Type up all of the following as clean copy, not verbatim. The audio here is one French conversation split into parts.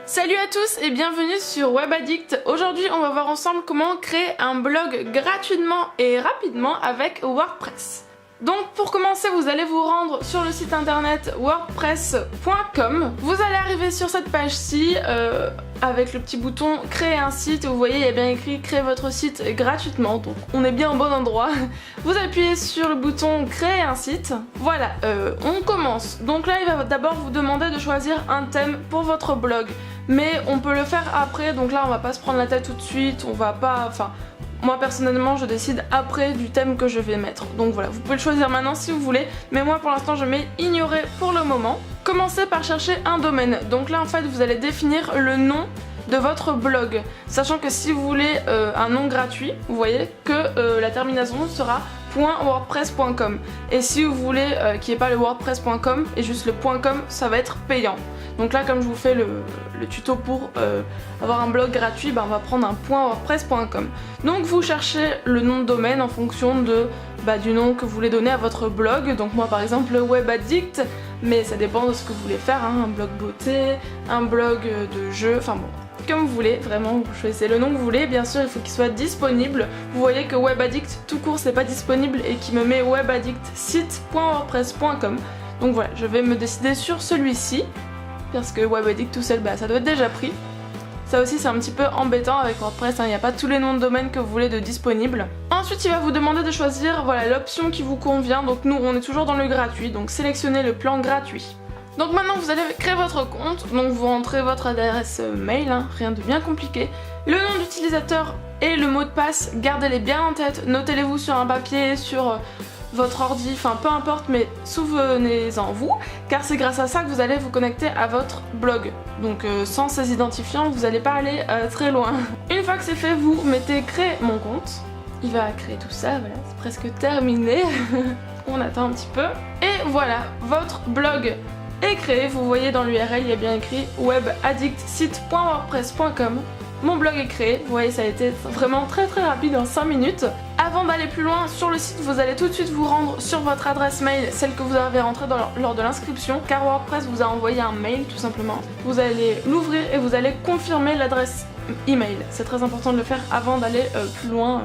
Salut à tous et bienvenue sur WebAddict. Aujourd'hui on va voir ensemble comment créer un blog gratuitement et rapidement avec WordPress. Donc pour commencer vous allez vous rendre sur le site internet wordpress.com. Vous allez arriver sur cette page-ci avec le petit bouton créer un site. Vous voyez il y a bien écrit créer votre site gratuitement, donc on est bien au bon endroit. Vous appuyez sur le bouton créer un site. Voilà, on commence. Donc là il va d'abord vous demander de choisir un thème pour votre blog. Mais on peut le faire après, donc là on va pas se prendre la tête tout de suite, on va pas... Enfin, moi personnellement je décide après du thème que je vais mettre. Donc voilà, vous pouvez le choisir maintenant si vous voulez, mais moi pour l'instant je mets ignorer pour le moment. Commencez par chercher un domaine. Donc là en fait vous allez définir le nom de votre blog, sachant que si vous voulez un nom gratuit, vous voyez que la terminaison sera .wordpress.com, et si vous voulez qu'il n'y ait pas le wordpress.com et juste le .com, ça va être payant. Donc là comme je vous fais le tuto pour avoir un blog gratuit, on va prendre un .wordpress.com. Donc vous cherchez le nom de domaine en fonction du nom que vous voulez donner à votre blog. Donc moi par exemple le WebAddict, mais ça dépend de ce que vous voulez faire, hein. Un blog beauté, un blog de jeux, enfin bon, comme vous voulez, vraiment vous choisissez le nom que vous voulez. Bien sûr il faut qu'il soit disponible. Vous voyez que WebAddict tout court c'est pas disponible et qui me met WebAddict site.wordpress.com. Donc voilà, je vais me décider sur celui-ci parce que WebAddict tout seul ça doit être déjà pris. Ça aussi c'est un petit peu embêtant avec WordPress, hein. Il n'y a pas tous les noms de domaine que vous voulez de disponibles. Ensuite il va vous demander de choisir l'option qui vous convient. Donc nous on est toujours dans le gratuit, donc sélectionnez le plan gratuit. Donc maintenant vous allez créer votre compte, donc vous rentrez votre adresse mail, hein, rien de bien compliqué. Le nom d'utilisateur et le mot de passe, gardez-les bien en tête, notez-les-vous sur un papier, sur votre ordi, enfin peu importe, mais souvenez-en vous, car c'est grâce à ça que vous allez vous connecter à votre blog. Donc sans ces identifiants, vous n'allez pas aller très loin. Une fois que c'est fait, vous mettez créer mon compte. Il va créer tout ça, voilà, c'est presque terminé. On attend un petit peu. Et voilà, votre blog est créé. Vous voyez dans l'URL, il y a bien écrit webaddictsite.wordpress.com. Mon blog est créé, vous voyez ça a été vraiment très rapide en 5 minutes. Avant d'aller plus loin sur le site, vous allez tout de suite vous rendre sur votre adresse mail, celle que vous avez rentrée lors de l'inscription, car WordPress vous a envoyé un mail tout simplement. Vous allez l'ouvrir et vous allez confirmer l'adresse email. C'est très important de le faire avant d'aller plus loin,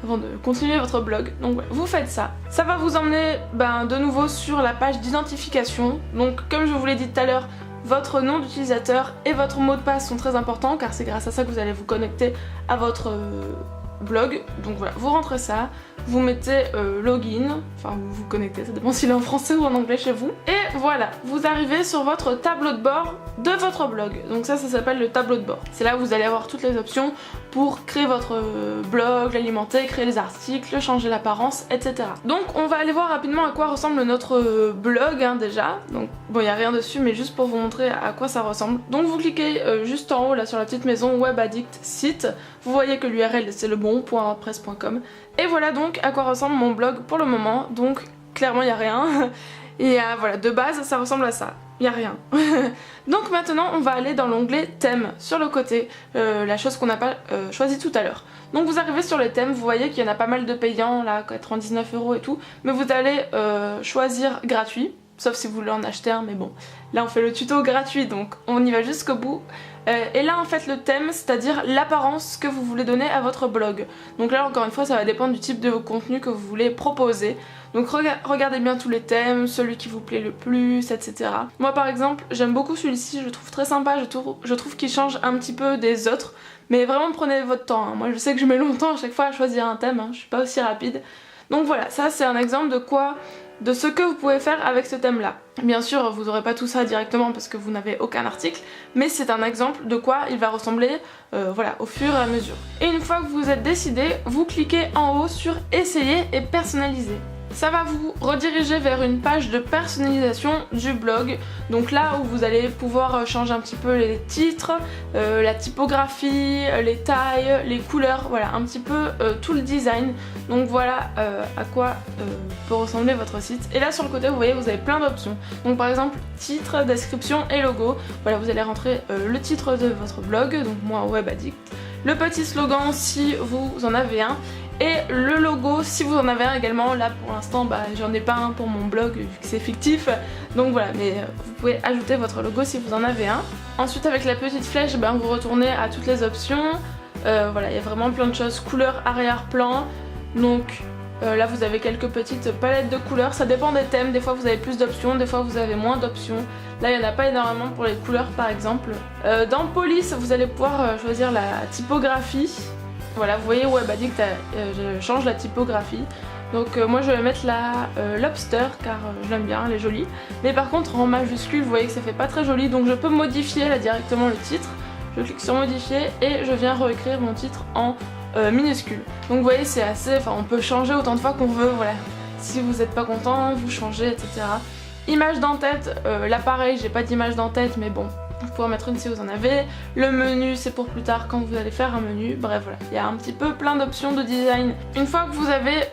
avant de continuer votre blog. Donc ouais, vous faites ça. Ça va vous emmener de nouveau sur la page d'identification. Donc comme je vous l'ai dit tout à l'heure, votre nom d'utilisateur et votre mot de passe sont très importants car c'est grâce à ça que vous allez vous connecter à votre blog. Donc voilà, vous rentrez ça, vous mettez login, enfin vous vous connectez, ça dépend s'il est en français ou en anglais chez vous. Et voilà, vous arrivez sur votre tableau de bord de votre blog. Donc ça s'appelle le tableau de bord. C'est là où vous allez avoir toutes les options pour créer votre blog, l'alimenter, créer les articles, changer l'apparence, etc. Donc on va aller voir rapidement à quoi ressemble notre blog déjà. Donc bon, il n'y a rien dessus, mais juste pour vous montrer à quoi ça ressemble. Donc vous cliquez juste en haut là sur la petite maison WebAddict site. Vous voyez que l'URL c'est le bon .wordpress.com. Et voilà donc à quoi ressemble mon blog pour le moment. Donc clairement il n'y a rien. Et voilà, de base ça ressemble à ça. Il n'y a rien. Donc maintenant on va aller dans l'onglet thème sur le côté, la chose qu'on n'a pas choisie tout à l'heure. Donc vous arrivez sur les thèmes, vous voyez qu'il y en a pas mal de payants là, 99 € et tout, mais vous allez choisir gratuit, sauf si vous voulez en acheter un, mais bon, là on fait le tuto gratuit donc on y va jusqu'au bout. Et là en fait le thème, c'est-à-dire l'apparence que vous voulez donner à votre blog. Donc là encore une fois ça va dépendre du type de contenu que vous voulez proposer. Donc regardez bien tous les thèmes, celui qui vous plaît le plus, etc. Moi par exemple j'aime beaucoup celui-ci, je le trouve très sympa, je trouve qu'il change un petit peu des autres. Mais vraiment prenez votre temps, hein. Moi je sais que je mets longtemps à chaque fois à choisir un thème, hein. Je suis pas aussi rapide. Donc voilà, ça c'est un exemple de ce que vous pouvez faire avec ce thème là. Bien sûr vous n'aurez pas tout ça directement parce que vous n'avez aucun article, mais c'est un exemple de quoi il va ressembler au fur et à mesure. Et une fois que vous êtes décidé, vous cliquez en haut sur essayer et personnaliser. Ça va vous rediriger vers une page de personnalisation du blog, donc là où vous allez pouvoir changer un petit peu les titres, la typographie, les tailles, les couleurs, voilà un petit peu tout le design. Donc voilà à quoi peut ressembler votre site. Et là sur le côté vous voyez vous avez plein d'options. Donc par exemple titre, description et logo. Voilà vous allez rentrer le titre de votre blog, donc moi WebAddict. Le petit slogan si vous en avez un. et le logo si vous en avez un également. Là pour l'instant j'en ai pas un pour mon blog vu que c'est fictif, donc voilà, mais vous pouvez ajouter votre logo si vous en avez un. Ensuite avec la petite flèche vous retournez à toutes les options. Voilà, il y a vraiment plein de choses, couleur arrière-plan, donc là vous avez quelques petites palettes de couleurs, ça dépend des thèmes, des fois vous avez plus d'options, des fois vous avez moins d'options. Là il n'y en a pas énormément pour les couleurs par exemple. Dans police vous allez pouvoir choisir la typographie. Voilà, vous voyez Webaddict je change la typographie. Donc moi je vais mettre la lobster car je l'aime bien, elle est jolie. Mais par contre en majuscule vous voyez que ça fait pas très joli, donc je peux modifier là directement le titre. Je clique sur modifier et je viens réécrire mon titre en minuscule. Donc vous voyez c'est assez, on peut changer autant de fois qu'on veut, voilà. Si vous n'êtes pas content, vous changez, etc. Image d'en-tête, là pareil j'ai pas d'image d'en-tête mais bon, vous pouvez en mettre une si vous en avez. Le menu c'est pour plus tard quand vous allez faire un menu, bref voilà, il y a un petit peu plein d'options de design. Une fois que vous avez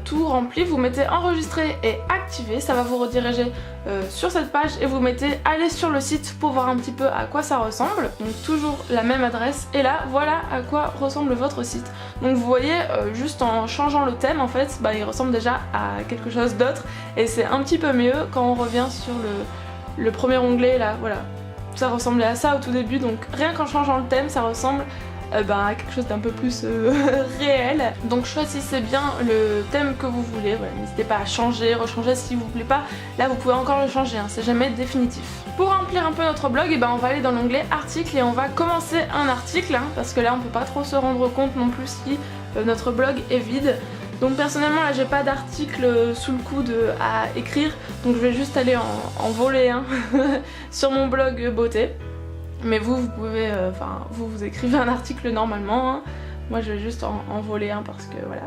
tout rempli, vous mettez enregistrer et activer, ça va vous rediriger sur cette page et vous mettez aller sur le site pour voir un petit peu à quoi ça ressemble. Donc toujours la même adresse et là voilà à quoi ressemble votre site. Donc vous voyez juste en changeant le thème en fait, il ressemble déjà à quelque chose d'autre et c'est un petit peu mieux quand on revient sur le premier onglet là, voilà. Ça ressemblait à ça au tout début, donc rien qu'en changeant le thème ça ressemble à quelque chose d'un peu plus réel. Donc choisissez bien le thème que vous voulez, voilà, n'hésitez pas à changer, rechanger si vous plaît pas, là vous pouvez encore le changer, c'est jamais définitif. Pour remplir un peu notre blog, on va aller dans l'onglet article et on va commencer un article, parce que là on peut pas trop se rendre compte non plus si notre blog est vide. Donc personnellement là j'ai pas d'article sous le coude à écrire, donc je vais juste aller en voler un sur mon blog beauté. Mais vous pouvez, vous écrivez un article normalement, Moi je vais juste en voler un parce que voilà,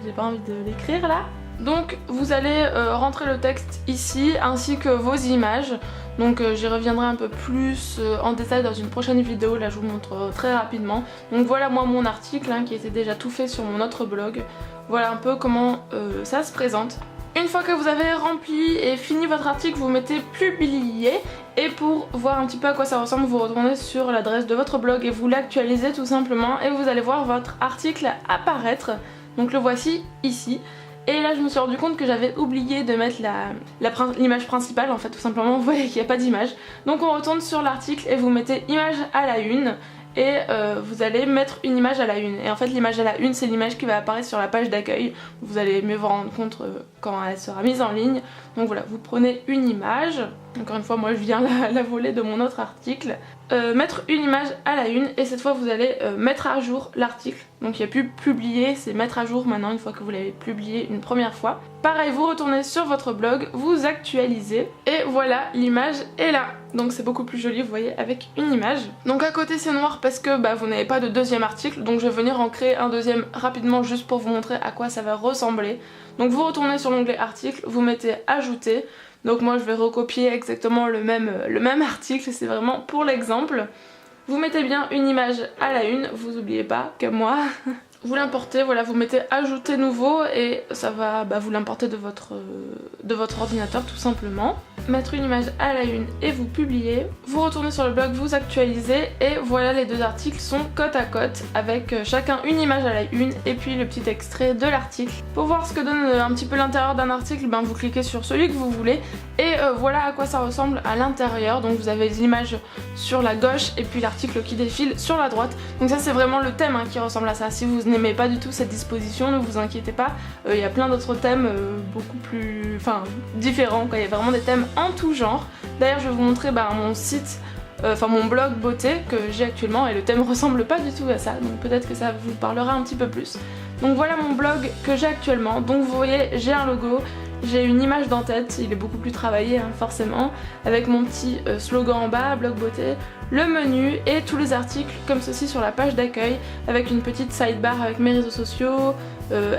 j'ai pas envie de l'écrire là. Donc vous allez rentrer le texte ici ainsi que vos images. Donc j'y reviendrai un peu plus en détail dans une prochaine vidéo, là je vous montre très rapidement. Donc voilà moi mon article qui était déjà tout fait sur mon autre blog. Voilà un peu comment ça se présente. Une fois que vous avez rempli et fini votre article, vous mettez publier et pour voir un petit peu à quoi ça ressemble, vous retournez sur l'adresse de votre blog et vous l'actualisez tout simplement et vous allez voir votre article apparaître. Donc le voici ici. Et là je me suis rendu compte que j'avais oublié de mettre l'image principale en fait tout simplement, vous voyez qu'il n'y a pas d'image. Donc on retourne sur l'article et vous mettez image à la une. Et vous allez mettre une image à la une. Et en fait l'image à la une c'est l'image qui va apparaître sur la page d'accueil. Vous allez mieux vous rendre compte quand elle sera mise en ligne. Donc voilà, vous prenez une image. Encore une fois moi je viens la voler de mon autre article. Mettre une image à la une et cette fois vous allez mettre à jour l'article. Donc il n'y a plus publier, c'est mettre à jour maintenant une fois que vous l'avez publié une première fois. Pareil, vous retournez sur votre blog, vous actualisez et voilà, l'image est là. Donc c'est beaucoup plus joli, vous voyez, avec une image. Donc à côté c'est noir parce que vous n'avez pas de deuxième article, donc je vais venir en créer un deuxième rapidement juste pour vous montrer à quoi ça va ressembler. Donc vous retournez sur l'onglet article, vous mettez ajouter. Donc moi je vais recopier exactement le même article, c'est vraiment pour l'exemple. Vous mettez bien une image à la une, vous n'oubliez pas, comme moi. Vous l'importez, voilà, vous mettez ajouter nouveau et ça va vous l'importer de votre ordinateur tout simplement. Mettre une image à la une et vous publiez. Vous retournez sur le blog, vous actualisez et voilà, les deux articles sont côte à côte avec chacun une image à la une et puis le petit extrait de l'article. Pour voir ce que donne un petit peu l'intérieur d'un article, vous cliquez sur celui que vous voulez et voilà à quoi ça ressemble à l'intérieur. Donc vous avez l'image sur la gauche et puis l'article qui défile sur la droite. Donc ça c'est vraiment le thème qui ressemble à ça. Si vous n'aimez pas du tout cette disposition, ne vous inquiétez pas, il y a plein d'autres thèmes beaucoup plus différents quoi. Il y a vraiment des thèmes en tout genre. D'ailleurs je vais vous montrer mon site, mon blog beauté que j'ai actuellement et le thème ressemble pas du tout à ça, donc peut-être que ça vous parlera un petit peu plus. Donc voilà mon blog que j'ai actuellement. Donc vous voyez j'ai un logo, j'ai une image d'en-tête, il est beaucoup plus travaillé forcément, avec mon petit slogan en bas, blog beauté, le menu et tous les articles comme ceci sur la page d'accueil avec une petite sidebar avec mes réseaux sociaux,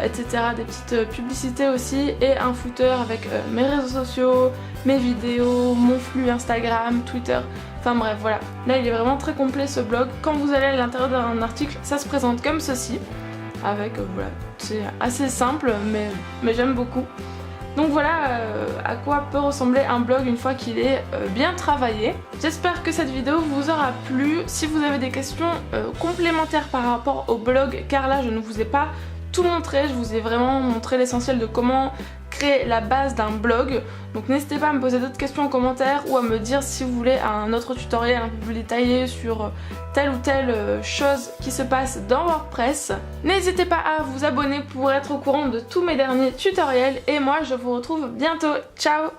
etc. Des petites publicités aussi et un footer avec mes réseaux sociaux, mes vidéos, mon flux Instagram, Twitter, enfin bref voilà. Là il est vraiment très complet ce blog. Quand vous allez à l'intérieur d'un article, ça se présente comme ceci, avec voilà, c'est assez simple mais j'aime beaucoup. Donc voilà à quoi peut ressembler un blog une fois qu'il est bien travaillé. J'espère que cette vidéo vous aura plu. Si vous avez des questions complémentaires par rapport au blog, car là je ne vous ai pas tout montré, je vous ai vraiment montré l'essentiel de comment créer la base d'un blog. Donc n'hésitez pas à me poser d'autres questions en commentaire ou à me dire si vous voulez un autre tutoriel un peu plus détaillé sur telle ou telle chose qui se passe dans WordPress. N'hésitez pas à vous abonner pour être au courant de tous mes derniers tutoriels et moi je vous retrouve bientôt. Ciao!